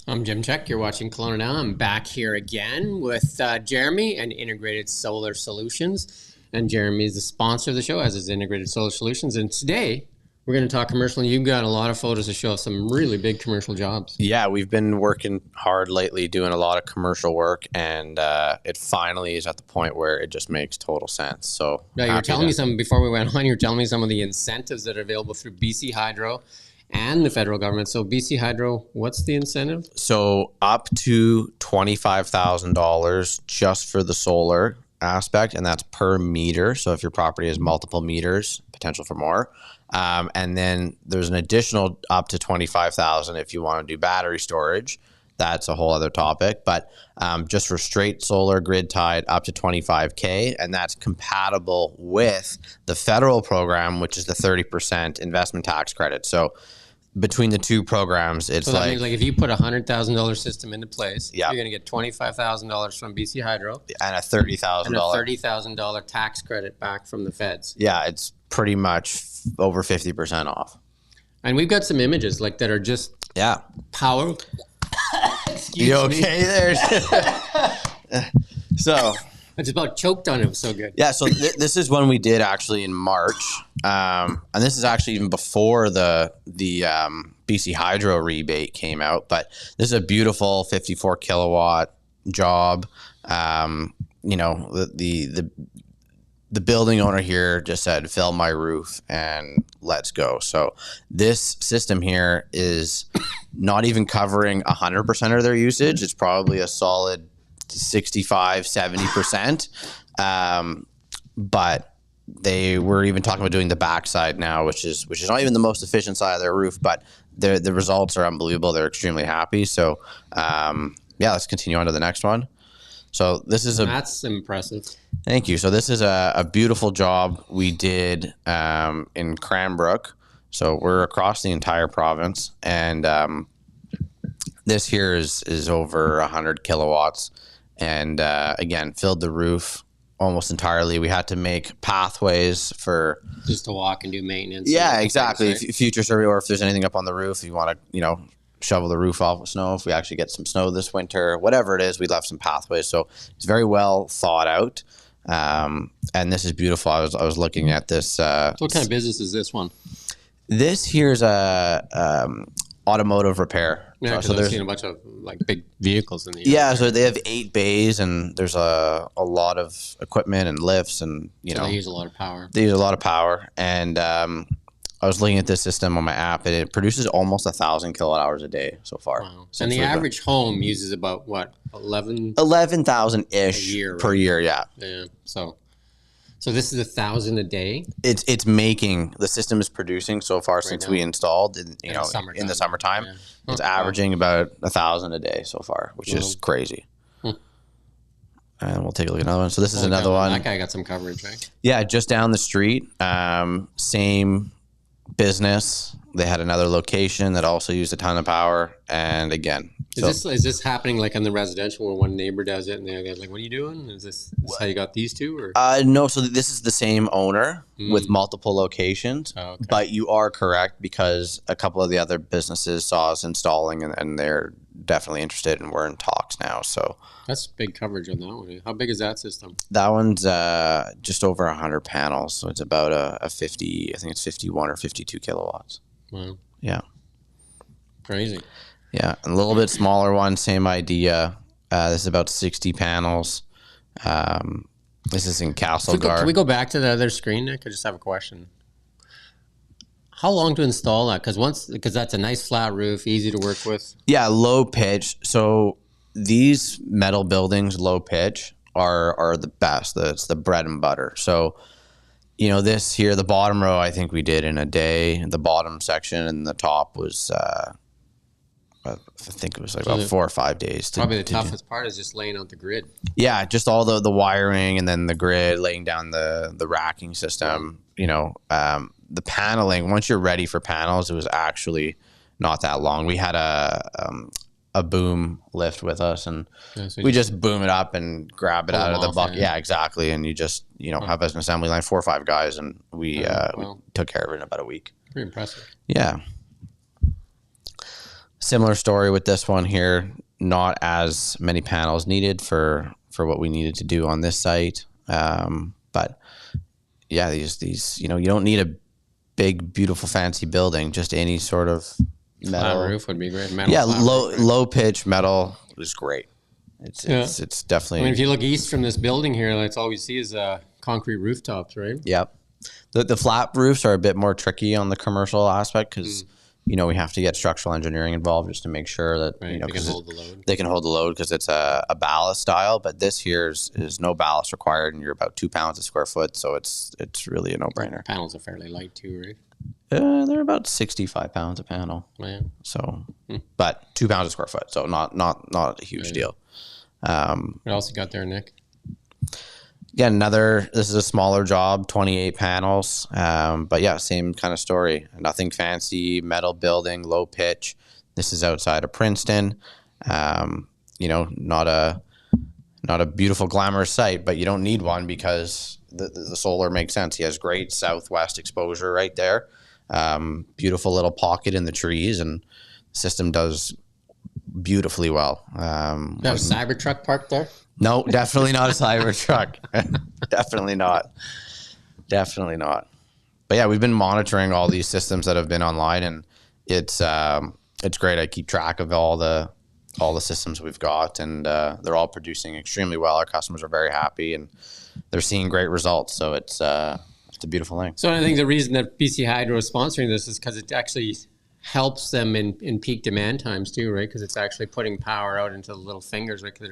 I'm Jim Czek. You're watching KelownaNow. I'm back here again with Jeremy and Integrated Solar Solutions. And Jeremy is the sponsor of the show, as is Integrated Solar Solutions. And today, we're going to talk commercial. And you've got a lot of photos to show some really big commercial jobs. Yeah, we've been working hard lately, doing a lot of commercial work, and it finally is at the point where it just makes total sense. So yeah, you were telling me something before we went on. You were telling me some of the incentives that are available through BC Hydro and the federal government. So BC Hydro, what's the incentive? So up to $25,000 just for the solar aspect, and that's per meter. So if your property has multiple meters, potential for more. And then there's an additional up to $25,000 if you want to do battery storage. That's a whole other topic. But just for straight solar grid tied, up to $25K, and that's compatible with the federal program, which is the 30% investment tax credit. So between the two programs, it's so that means like if you put a $100,000 system into place, yeah, you're going to get $25,000 from BC Hydro and a $30,000 tax credit back from the feds. Yeah, it's pretty much over 50% off. And we've got some images like that are just power. Excuse you okay there? So I just about choked on it. It was so good. Yeah, so this is one we did actually in March, and this is actually even before the BC Hydro rebate came out. But this is a beautiful 54 kilowatt job. You know, the building owner here just said, "Fill my roof and let's go." So this system here is not even covering 100% of their usage. It's probably a solid 65-70%, but they were even talking about doing the backside now, which is not even the most efficient side of their roof, but the results are unbelievable. They're extremely happy. So yeah, let's continue on to the next one. So this is that's impressive. Thank you. So this is a beautiful job we did in Cranbrook. So we're across the entire province, and this here is over 100 kilowatts. And again, filled the roof almost entirely. We had to make pathways for just to walk and do maintenance. Yeah, exactly. Things, right? Future survey, or if there's anything up on the roof, you want to, shovel the roof off with snow. If we actually get some snow this winter, whatever it is, we left some pathways. So it's very well thought out. And this is beautiful. I was looking at this. So what kind of business is this one? This here's a automotive repair. Yeah, so there's a bunch of like big vehicles in the so they have 8 bays, and there's a lot of equipment and lifts, and they use a lot of power. They use a lot of power, and I was looking at this system on my app, and it produces almost 1,000 kilowatt hours a day so far. Wow. And the average home uses about what, 11,000 ish per year. Yeah. Yeah. So this is 1,000 a day. It's making, the system is producing so far right since we installed in the summertime. Yeah. It's averaging about 1,000 a day so far, which is crazy. And we'll take a look at another one. So this is another one. That guy got some coverage, right? Yeah, just down the street. Same business. They had another location that also used a ton of power. And again, is this happening like on the residential where one neighbor does it and they're like, "What are you doing? Is this how you got these two?" Or no. So this is the same owner with multiple locations. Oh, okay. But you are correct, because a couple of the other businesses saw us installing, and they're definitely interested, and we're in talks now. So that's big coverage on that one. How big is that system? That one's just over 100 panels. So it's about a 50. I think it's 51 or 52 kilowatts. Wow. Yeah. Crazy. Yeah, a little bit smaller one, same idea. This is about 60 panels. This is in Castlegar. Can we go back to the other screen, Nick? I just have a question. How long to install that? Because that's a nice flat roof, easy to work with. Yeah, low pitch. So these metal buildings, low pitch, are the best. It's the bread and butter. So, this here, the bottom row, I think we did in a day. The bottom section and the top was... I think it was like about 4 or 5 days. Probably the toughest part is just laying out the grid. Yeah, just all the wiring, and then the grid, laying down the racking system. The paneling, once you're ready for panels, it was actually not that long. We had a boom lift with us, and we just boom it up and grab it out of the bucket. Yeah, exactly. And you just have an assembly line, 4 or 5 guys, and we took care of it in about a week. Pretty impressive. Yeah. Similar story with this one here. Not as many panels needed for what we needed to do on this site. But yeah, these you don't need a big, beautiful, fancy building. Just any sort of metal Flat roof would be great. Metal yeah, flat roof, right? low pitch metal is great. It's definitely. I mean, if you look east from this building here, that's all we see is concrete rooftops, right? Yep. The flat roofs are a bit more tricky on the commercial aspect because we have to get structural engineering involved just to make sure that Right. They can hold the load. They can hold the load because it's a ballast style. But this here is no ballast required, and you're about 2 pounds a square foot, so it's really a no brainer. Panels are fairly light too, right? They're about 65 pounds a panel. Man. So, but 2 pounds a square foot, so not a huge deal. What else you got there, Nick? Again, this is a smaller job, 28 panels. But yeah, same kind of story. Nothing fancy, metal building, low pitch. This is outside of Princeton. Not a beautiful, glamorous site, but you don't need one because the solar makes sense. He has great southwest exposure right there. Beautiful little pocket in the trees, and the system does beautifully well. You have a Cybertruck parked there? No, definitely not a Cybertruck. Definitely not. But yeah, we've been monitoring all these systems that have been online, and it's great. I keep track of all the systems we've got, and they're all producing extremely well. Our customers are very happy, and they're seeing great results. So it's a beautiful thing. So I think the reason that BC Hydro is sponsoring this is because it actually helps them in peak demand times too, right? Because it's actually putting power out into the little fingers, right? Because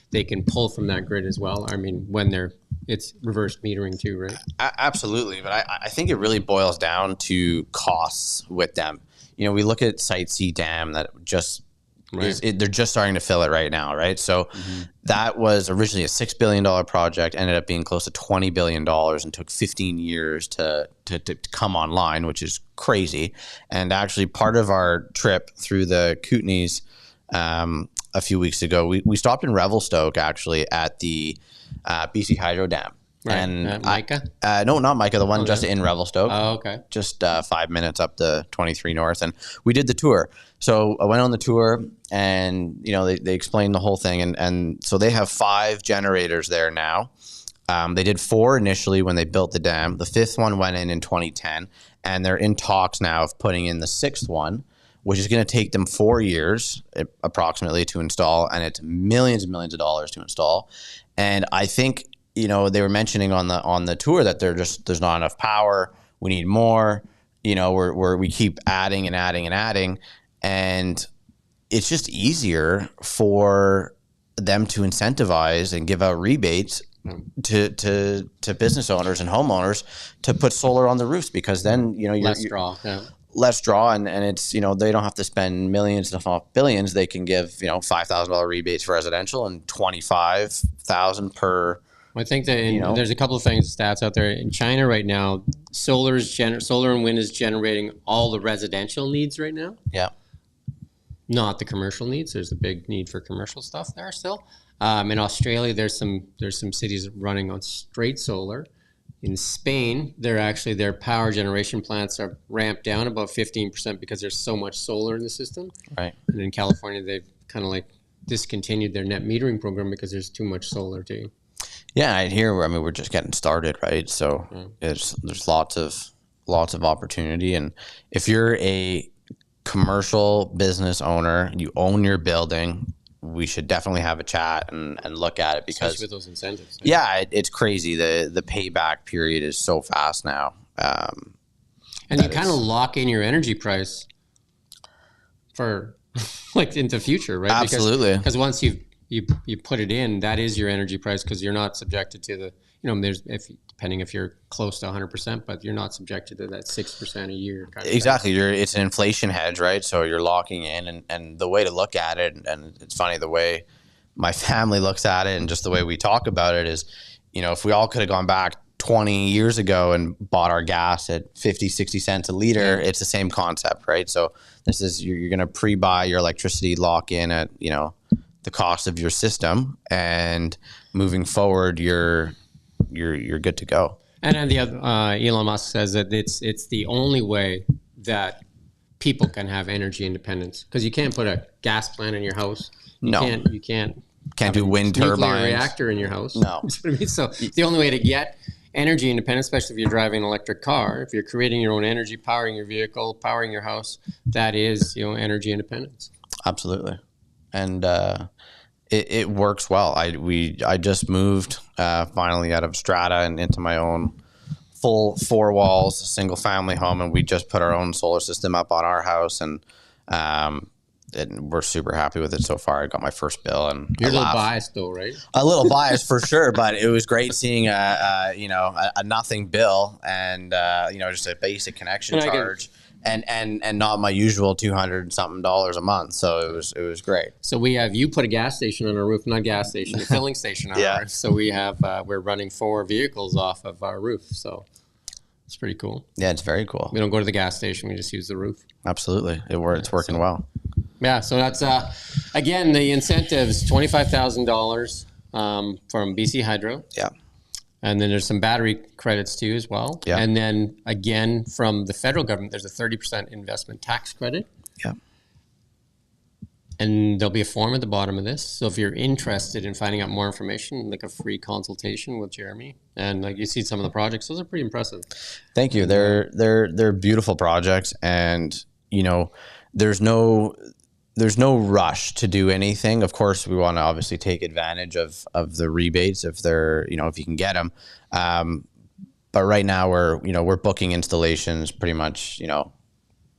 they can pull from that grid as well. I mean, when it's reverse metering too, right? Absolutely, but I think it really boils down to costs with them. We look at Site C Dam that just they're just starting to fill it right now, right? So that was originally a $6 billion project, ended up being close to $20 billion, and took 15 years to come online, which is crazy. And actually, part of our trip through the Kootenays a few weeks ago, we stopped in Revelstoke actually at the BC Hydro Dam. Right. And Micah? No, not Micah, the one just in Revelstoke. Oh, okay. Just 5 minutes up the 23 North. And we did the tour. So I went on the tour, and they explained the whole thing. And so they have 5 generators there now. They did 4 initially when they built the dam. The 5th one went in 2010. And they're in talks now of putting in the 6th one, which is going to take them 4 years approximately to install. And it's millions and millions of dollars to install. And I think they were mentioning on the tour that there's not enough power. We need more. We keep adding and adding and adding, and it's just easier for them to incentivize and give out rebates to business owners and homeowners to put solar on the roofs, because then less draw, and it's they don't have to spend millions, if not billions. They can give $5,000 rebates for residential and $25,000 per. I think that there's a couple of things, stats out there. In China right now, solar and wind is generating all the residential needs right now. Yeah. Not the commercial needs. There's a big need for commercial stuff there still. In Australia, there's some cities running on straight solar. In Spain, their power generation plants are ramped down about 15% because there's so much solar in the system. Right. And in California, they've kind of discontinued their net metering program because there's too much solar too. Yeah, I hear. We're just getting started, right? So there's lots of opportunity, and if you're a commercial business owner, you own your building, we should definitely have a chat and look at it, because especially with those incentives. Right? Yeah, it's crazy. The payback period is so fast now, and you kind of lock in your energy price for into the future, right? Absolutely, because once you put it in, that is your energy price, because you're not subjected to depending if you're close to 100%, but you're not subjected to that 6% a year. Exactly. It's an inflation hedge, right? So you're locking in, and the way to look at it, and it's funny, the way my family looks at it and just the way we talk about it is, if we all could have gone back 20 years ago and bought our gas at 50, 60 cents a liter, it's the same concept, right? So this is, you're going to pre-buy your electricity, lock in at, the cost of your system, and moving forward, you're good to go. And then the other, Elon Musk says that it's the only way that people can have energy independence, because you can't put a gas plant in your house. No. You can't do wind nuclear turbines. reactor in your house. No. That's what I mean. So the only way to get energy independence, especially if you're driving an electric car, if you're creating your own energy, powering your vehicle, powering your house, that is, energy independence. Absolutely. And it works well. I just moved finally out of strata and into my own full 4 walls, single family home, and we just put our own solar system up on our house, and we're super happy with it so far. I got my first bill, and you're a little biased though, right? A little biased for sure, but it was great seeing a nothing bill and just a basic connection charge. And not my usual $200 something a month. So it was great. So you put a gas station on our roof, not a gas station, a filling station on our roof. So we're running 4 vehicles off of our roof. So it's pretty cool. Yeah, it's very cool. We don't go to the gas station. We just use the roof. Absolutely. It's working well. Yeah. So that's, again, the incentives, $25,000 from BC Hydro. Yeah. And then there's some battery credits too as well. Yeah. And then again, from the federal government, there's a 30% investment tax credit. Yeah. And there'll be a form at the bottom of this. So if you're interested in finding out more information, like a free consultation with Jeremy, and like you see some of the projects, those are pretty impressive. Thank you. They're beautiful projects, and there's no rush to do anything. Of course, we want to obviously take advantage of the rebates if they're, if you can get them. But right now we're booking installations pretty much,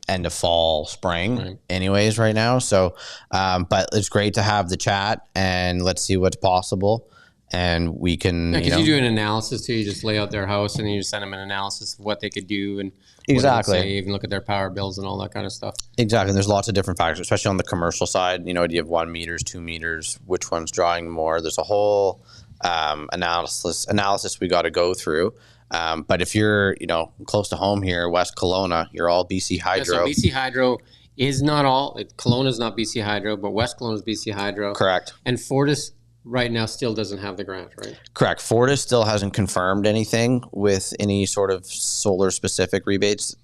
end of fall, spring anyways right now. So, but it's great to have the chat and let's see what's possible. And we can, because you do an analysis too. You just lay out their house and you just send them an analysis of what they could do and exactly save, and look at their power bills and all that kind of stuff. Exactly. And there's lots of different factors, especially on the commercial side. Do you have 1 meters, 2 meters, which one's drawing more? There's a whole analysis we got to go through. But if you're, close to home here, West Kelowna, you're all BC Hydro. Yeah, so BC Hydro is not all. Kelowna is not BC Hydro, but West Kelowna is BC Hydro. Correct. And Fortis right now still doesn't have the grant, right? Correct. Fortis still hasn't confirmed anything with any sort of solar specific rebates.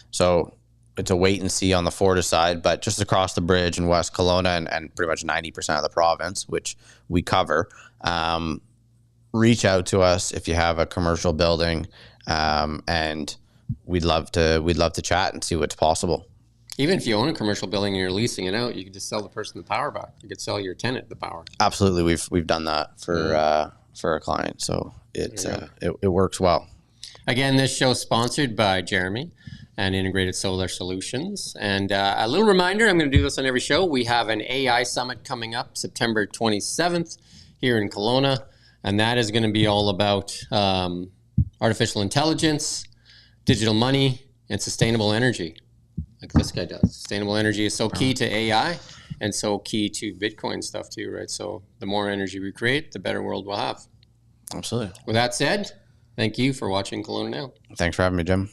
So it's a wait and see on the Fortis side, but just across the bridge in West Kelowna and pretty much 90% of the province, which we cover, reach out to us if you have a commercial building, and we'd love to chat and see what's possible. Even if you own a commercial building and you're leasing it out, you could just sell the person the power back. You could sell your tenant the power. Absolutely, we've done that for a client, so it works well. Again, this show is sponsored by Jeremy and Integrated Solar Solutions. And a little reminder, I'm going to do this on every show. We have an AI summit coming up September 27th here in Kelowna, and that is going to be all about artificial intelligence, digital money, and sustainable energy. Like this guy does. Sustainable energy is so key to AI and so key to Bitcoin stuff too, right? So the more energy we create, the better world we'll have. Absolutely. With that said, thank you for watching KelownaNow. Thanks for having me, Jim.